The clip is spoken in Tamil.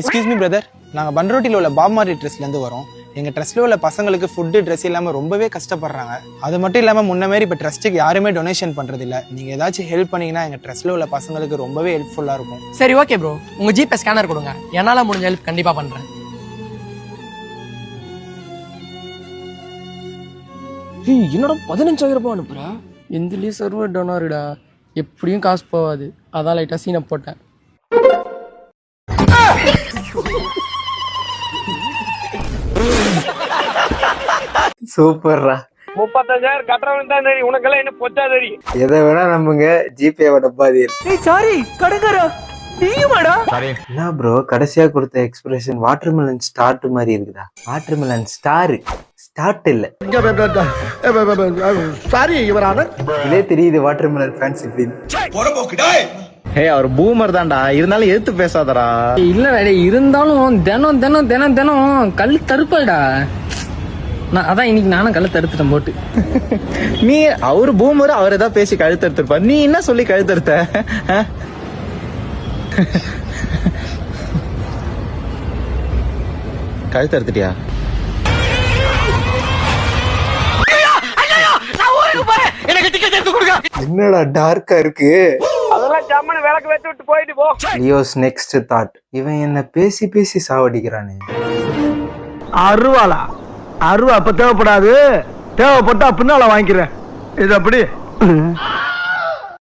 எக்ஸ்கியூஸ் மீ பிரதர், நாங்கள் பண்ரோட்டியில் உள்ள பாப் மார்லி ட்ரெஸ்லேருந்து வரோம். எங்கள் ட்ரெஸ்ட்டில் உள்ள பசங்களுக்கு ஃபுட்டு ட்ரெஸ் இல்லாமல் ரொம்பவே கஷ்டப்படுறாங்க. அது மட்டும் இல்லாமல் முன்ன மாரி இப்போ ட்ரஸ்ட்டுக்கு யாருமே டொனேஷன் பண்ணுறதில்ல. நீங்கள் ஏதாச்சும் ஹெல்ப் பண்ணிங்கன்னா எங்கள் ட்ரெஸ்ட்டில் உள்ள பசங்களுக்கு ரொம்பவே ஹெல்ப்ஃபுல்லாக இருக்கும். சரி ஓகே ப்ரோ, உங்கள் ஜிபே ஸ்கேனர் கொடுங்க, என்னால் முடிஞ்ச ஹெல்ப் கண்டிப்பாக பண்ணுறேன். என்னோட 15,000 ரூபாய் அனுப்புறா. எந்திலேயே சர்வர் டொனாருடா, எப்படியும் காசு போகாது, அதான் லைட்டாக சீனை போட்டேன். சூப்பர்ரா. 35,000 கட்டுறவன் தான் தெரியும், உனக்கெல்லாம் என்ன பொச்சா தெரியும். எதை வேணா நம்புங்க, ஜிபேவோட பாதி. சாரி கடைக்காரா, நீயுமாடா? என்ன ப்ரோ கடைசியா கொடுத்த எக்ஸ்பிரஷன் வாட்டர்மெலன் ஸ்டார்ட் மாதிரி இருக்குதா? வாட்டர்மெலன் ஸ்டார் ஸ்டார்ட் இல்ல. சாரி இவரான. இதே தெரியுது வாட்டர்மெலன் ஃபேன்ஸ் இப்படின்னு. ஹே அவர் பூமர் தான்டா, இருந்தாலும் எதிர்த்து பேசாதடா. இல்லை இருந்தாலும் தினம் தினம் தினம் தினம் கல் தருப்பாடா. நான் அதான் இன்னைக்கு நானும் கல் தடுத்துட்டேன் போட்டு. நீ அவரு பூமர், அவர் ஏதாவது பேசி கழுத்தறுத்திருப்பார், நீ என்ன சொல்லி கழுத்தறுத்த? கழுத்தறுத்திட்டியா? என்னடா டார்க்கா இருக்கு. அதெல்லாம் ஜம்மனு விளக்கு வச்சு விட்டு போயிட்டு போ. லியோஸ் நெக்ஸ்ட் தாட், இவன் என்ன பேசி பேசி சாவடிக்கிறானே. அருவாளா? அருவா அப்ப தேவைப்படாது, தேவைப்பட்டா பின்னால வாங்கிக்கிறேன். இது அப்படி